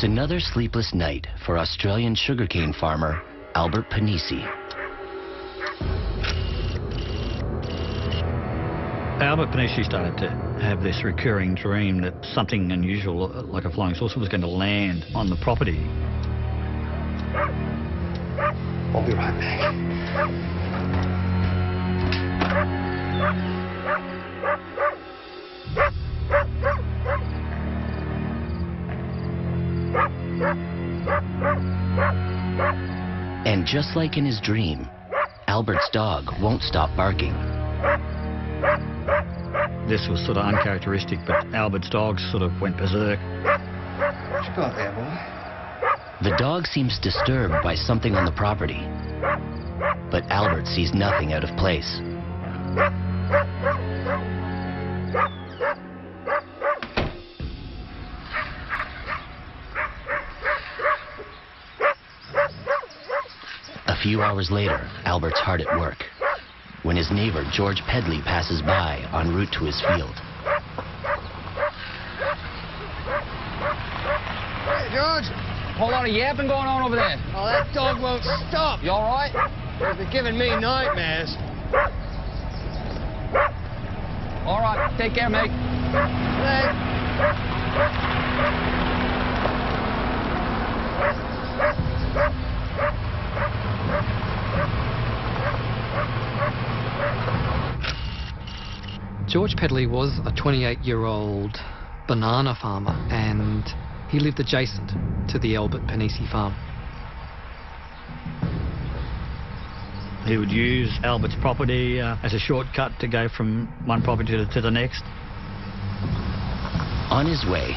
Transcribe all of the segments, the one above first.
It's another sleepless night for Australian sugarcane farmer Albert Panisi. Albert Panisi started to have this recurring dream that something unusual, like a flying saucer, was going to land on the property. I'll be right back. And just like in his dream, Albert's dog won't stop barking. This was sort of uncharacteristic, but Albert's dog sort of went berserk. What you got there, boy? The dog seems disturbed by something on the property, but Albert sees nothing out of place. A few hours later, Albert's hard at work when his neighbor, George Pedley, passes by en route to his field. Hey, George. Whole lot of yapping going on over there. Oh, that dog won't stop. You all right? They're giving me nightmares. All right. Take care, mate. Thanks. George Pedley was a 28-year-old banana farmer, and he lived adjacent to the Albert Panisi farm. He would use Albert's property as a shortcut to go from one property to the next. On his way,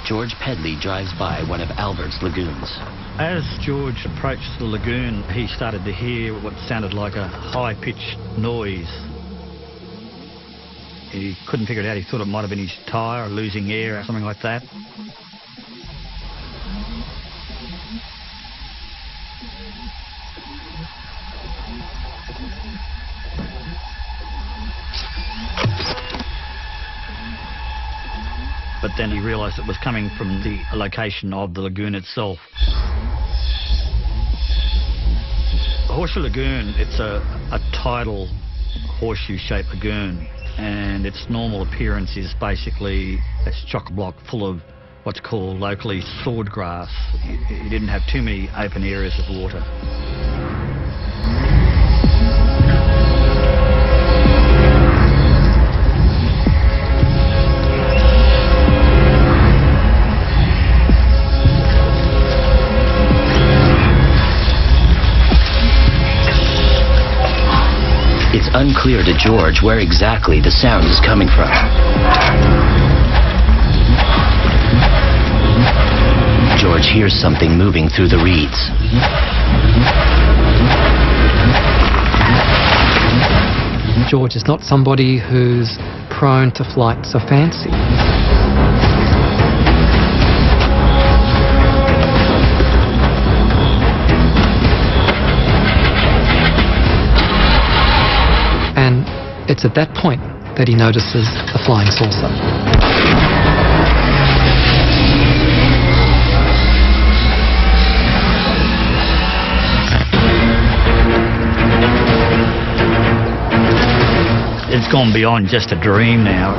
George Pedley drives by one of Albert's lagoons. As George approached the lagoon, he started to hear what sounded like a high-pitched noise. He couldn't figure it out. He thought it might have been his tyre losing air or something like that. But then he realised it was coming from the location of the lagoon itself. The Horseshoe Lagoon, it's a tidal horseshoe-shaped lagoon, and its normal appearance is basically a chock-a-block full of what's called locally swordgrass. You didn't have too many open areas of water. It's unclear to George where exactly the sound is coming from. George hears something moving through the reeds. George is not somebody who's prone to flights of fancy. And it's at that point that he notices the flying saucer. It's gone beyond just a dream now.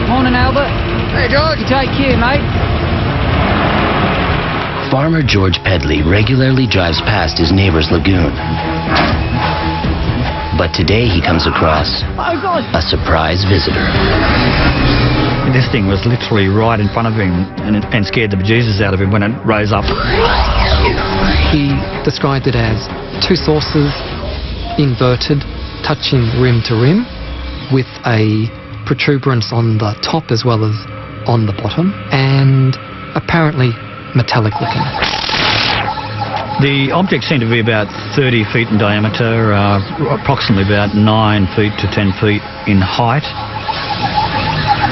Morning, Albert. Hey, George. You take care, mate. Farmer George Pedley regularly drives past his neighbor's lagoon. But today he comes across a surprise visitor. This thing was literally right in front of him and scared the bejesus out of him when it rose up. He described it as two saucers inverted, touching rim to rim, with a protuberance on the top as well as on the bottom, and apparently metallic looking. The object seemed to be about 30 feet in diameter, approximately about 9 feet to 10 feet in height.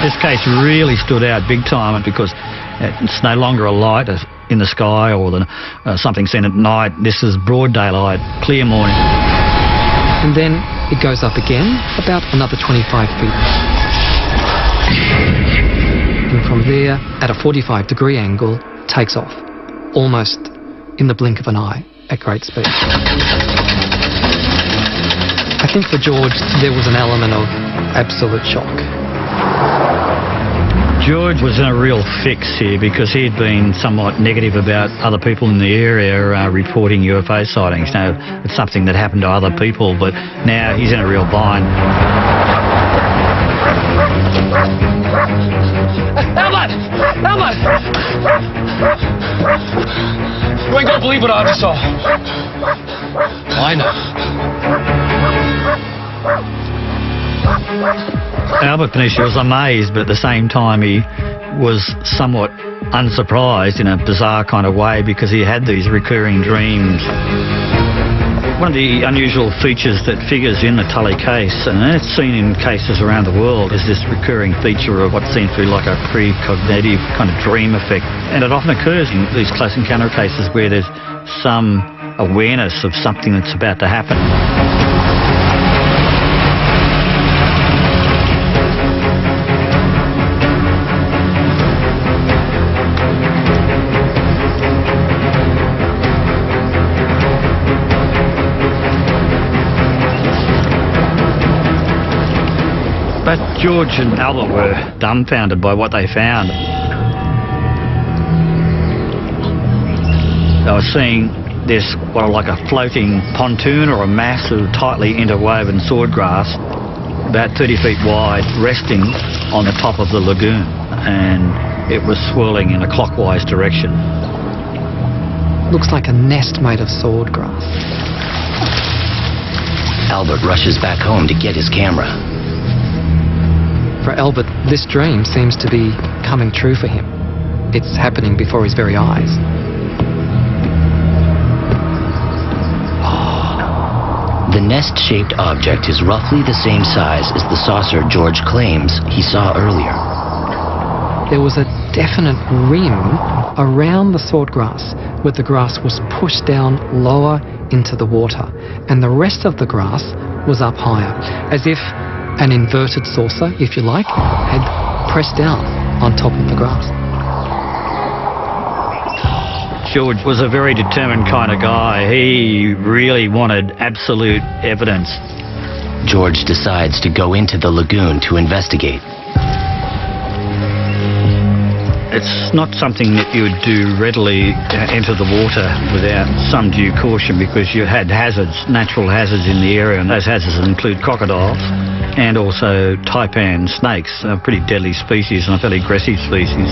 This case really stood out big time because it's no longer a light in the sky or something seen at night. This is broad daylight, clear morning. And then it goes up again, about another 25 feet. And from there, at a 45-degree angle, takes off, almost in the blink of an eye, at great speed. I think for George, there was an element of absolute shock. George was in a real fix here because he had been somewhat negative about other people in the area reporting UFO sightings. Now, it's something that happened to other people, but now he's in a real bind. Albert! Albert! You ain't gonna believe what I just saw. I know. Albert Penicia was amazed, but at the same time he was somewhat unsurprised in a bizarre kind of way because he had these recurring dreams. One of the unusual features that figures in the Tully case, and it's seen in cases around the world, is this recurring feature of what seems to be like a precognitive kind of dream effect. And it often occurs in these close encounter cases where there's some awareness of something that's about to happen. But George and Albert were dumbfounded by what they found. They were seeing this, what, like a floating pontoon or a massive, tightly interwoven swordgrass, about 30 feet wide, resting on the top of the lagoon, and it was swirling in a clockwise direction. Looks like a nest made of swordgrass. Albert rushes back home to get his camera. For Albert, this dream seems to be coming true for him. It's happening before his very eyes. The nest-shaped object is roughly the same size as the saucer George claims he saw earlier. There was a definite rim around the swordgrass where the grass was pushed down lower into the water, and the rest of the grass was up higher, as if an inverted saucer, if you like, had pressed down on top of the grass. George was a very determined kind of guy. He really wanted absolute evidence. George decides to go into the lagoon to investigate. It's not something that you would do readily, enter the water without some due caution, because you had hazards, natural hazards in the area, and those hazards include crocodiles and also taipan snakes, a pretty deadly species and a fairly aggressive species.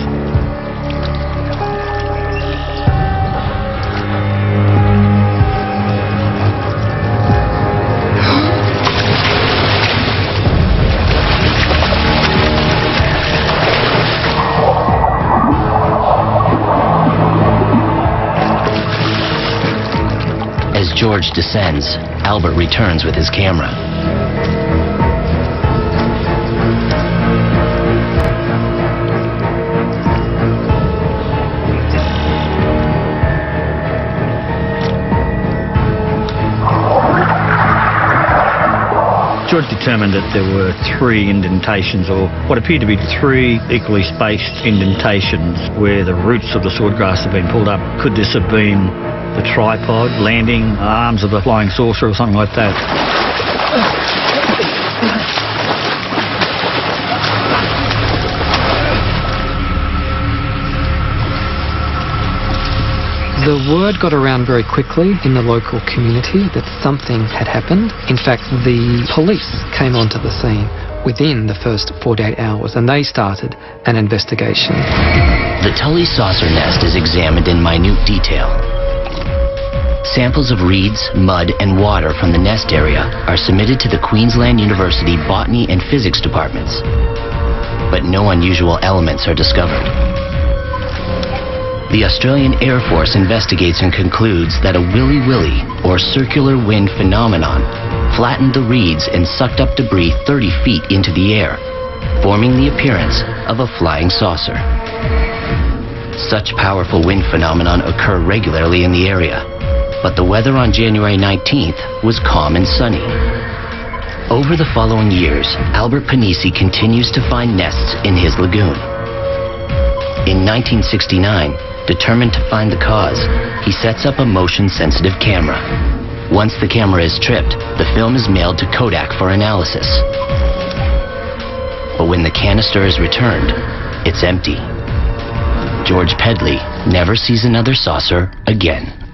As George descends, Albert returns with his camera. George determined that there were 3 indentations, or what appeared to be 3 equally spaced indentations where the roots of the swordgrass had been pulled up. Could this have been the tripod, landing arms of the flying saucer or something like that? The word got around very quickly in the local community that something had happened. In fact, the police came onto the scene within the first 48 hours, and they started an investigation. The Tully saucer nest is examined in minute detail. Samples of reeds, mud, and water from the nest area are submitted to the Queensland University Botany and Physics departments, but no unusual elements are discovered. The Australian Air Force investigates and concludes that a willy-willy, or circular wind phenomenon, flattened the reeds and sucked up debris 30 feet into the air, forming the appearance of a flying saucer. Such powerful wind phenomenon occur regularly in the area, but the weather on January 19th was calm and sunny. Over the following years, Albert Panisi continues to find nests in his lagoon. In 1969, determined to find the cause, he sets up a motion-sensitive camera. Once the camera is tripped, the film is mailed to Kodak for analysis. But when the canister is returned, it's empty. George Pedley never sees another saucer again.